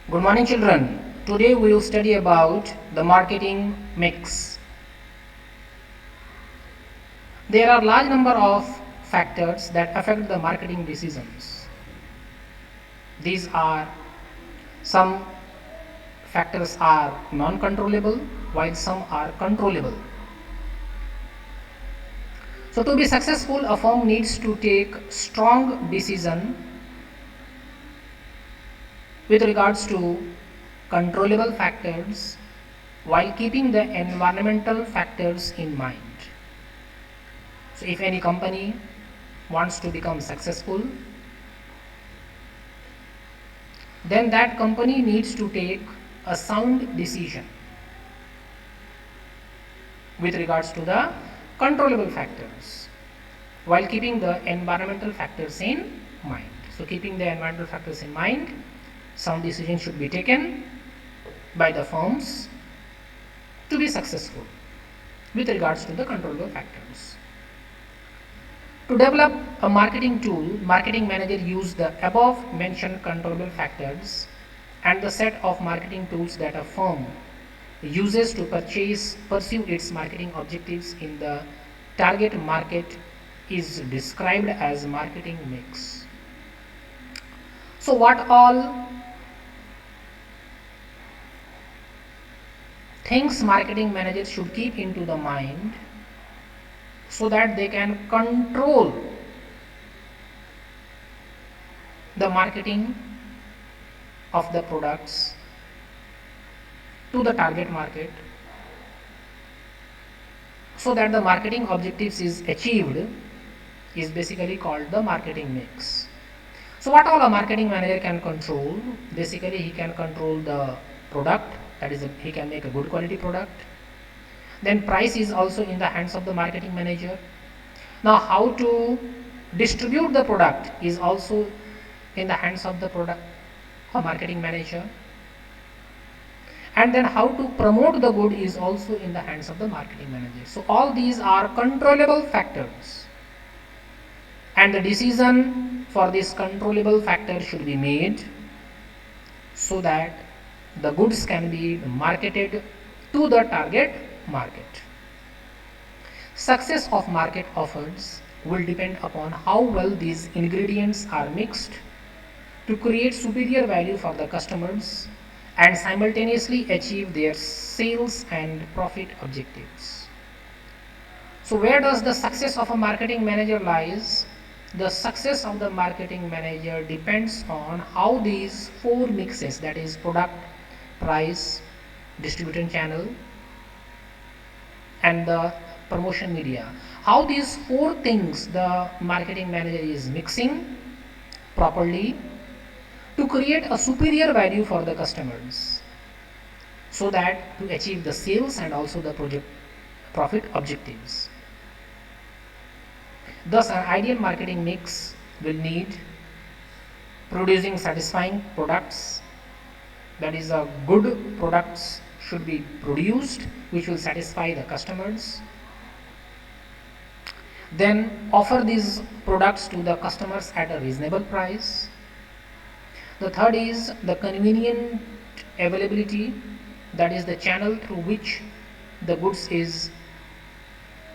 Good morning, children. Today we will study about the marketing mix. There are large number of factors that affect the marketing decisions. These are some factors are non-controllable while some are controllable. So to be successful, a firm needs to take strong decision with regards to controllable factors while keeping the environmental factors in mind. So if any company wants to become successful, then that company needs to take a sound decision with regards to the controllable factors while keeping the environmental factors in mind. So keeping the environmental factors in mind, sound decision should be taken by the firms to be successful with regards to the controllable factors. To develop a marketing tool, marketing manager use the above mentioned controllable factors and the set of marketing tools that a firm uses to pursue its marketing objectives in the target market is described as marketing mix. So what all things marketing managers should keep into the mind so that they can control the marketing of the products to the target market so that the marketing objectives is achieved is basically called the marketing mix. So what all a marketing manager can control? Basically he can control the product, that is he can make a good quality product. Then price is also in the hands of the marketing manager. Now how to distribute the product is also in the hands of the product or marketing manager. And then how to promote the good is also in the hands of the marketing manager. So all these are controllable factors, and the decision for this controllable factor should be made so that the goods can be marketed to the target market. Success of market offers will depend upon how well these ingredients are mixed to create superior value for the customers and simultaneously achieve their sales and profit objectives. So where does the success of a marketing manager lies? The success of the marketing manager depends on how these four mixes, that is product, price, distribution channel and the promotion media, how these four things the marketing manager is mixing properly to create a superior value for the customers so that to achieve the sales and also the project profit objectives. Thus an ideal marketing mix will need producing satisfying products, that is a good products should be produced which will satisfy the customers. Then offer these products to the customers at a reasonable price. The third is the convenient availability, that is the channel through which the goods is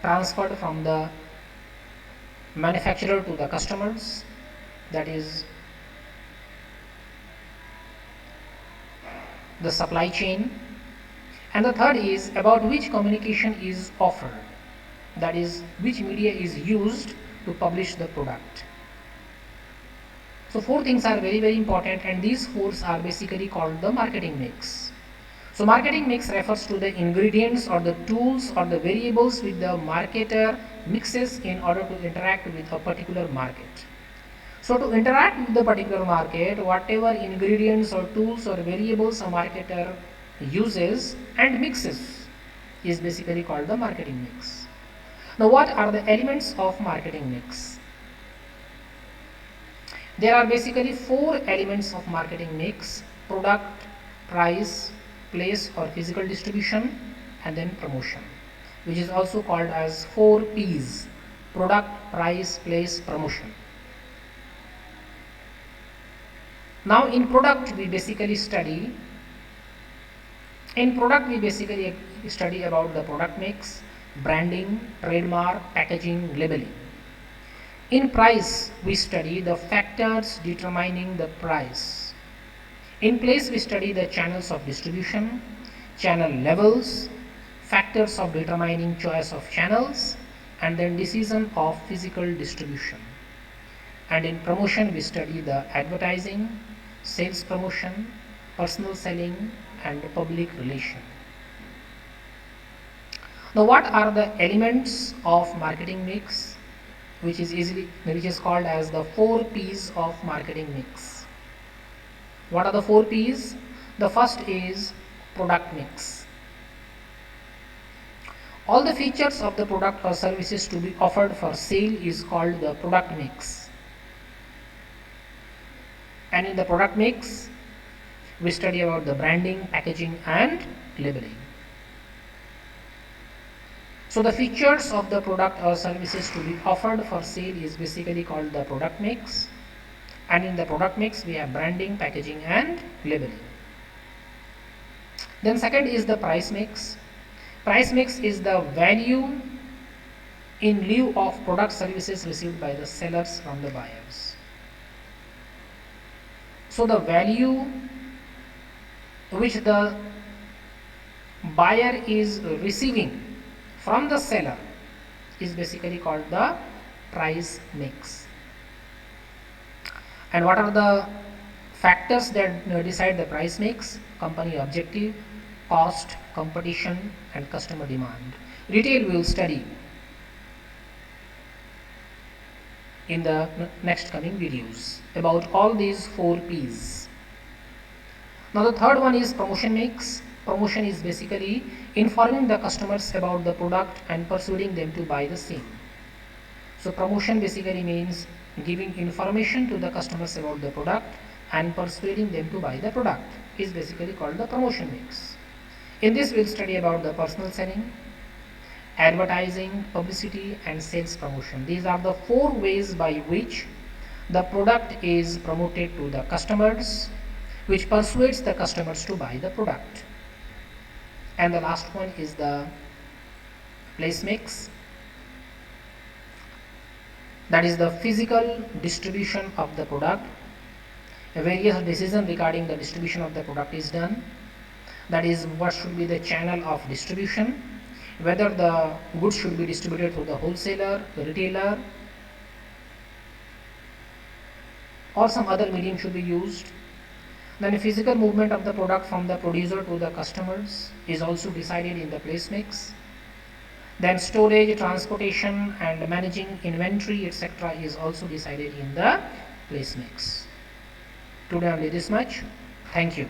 transferred from the manufacturer to the customers, that is the supply chain. And the third is about which communication is offered, that is which media is used to publish the product. So four things are very important, and these four are basically called the marketing mix. So marketing mix refers to the ingredients or the tools or the variables which the marketer mixes in order to interact with a particular market. So to interact with the particular market, whatever ingredients or tools or variables a marketer uses and mixes is basically called the marketing mix. Now what are the elements of marketing mix? There are basically four elements of marketing mix: product, price, place or physical distribution, and then promotion, which is also called as 4 P's: product, price, place, promotion. Now in product we basically study about the product mix, branding, trademark, packaging, labeling. In price we study the factors determining the price. In place we study the channels of distribution, channel levels, factors of determining choice of channels, and then decision of physical distribution. And in promotion we study the advertising, sales promotion, personal selling, and public relation. Now what are the elements of marketing mix, which is called as the 4 P's of marketing mix. What are the 4 P's? The first is product mix. All the features of the product or services to be offered for sale is called the product mix. And in the product mix we study about the branding, packaging, and labeling. So the features of the product or services to be offered for sale is basically called the product mix, and in the product mix we have branding, packaging, and labeling. Then second is the price mix. Price mix is the value in lieu of product services received by the sellers from the buyers. So the value which the buyer is receiving from the seller is basically called the price mix. And what are the factors that decide the price mix? Company objective, cost, competition, and customer demand. Retail we will study in the next coming videos about all these 4 P's. Now the third one is promotion mix. Promotion is basically informing the customers about the product and persuading them to buy the same. So promotion basically means giving information to the customers about the product and persuading them to buy the product is basically called the promotion mix. In this we'll study about the personal selling, advertising, publicity, and sales promotion. These are the 4 ways by which the product is promoted to the customers, which persuades the customers to buy the product. And the last one is the place mix. That is the physical distribution of the product. Various decisions regarding the distribution of the product is done. That is, what should be the channel of distribution, whether the goods should be distributed through the wholesaler, the retailer, or some other medium should be used. Then physical movement of the product from the producer to the customers is also decided in the place mix. Then storage, transportation, and managing inventory, etc. is also decided in the place mix. Today only this much. Thank you.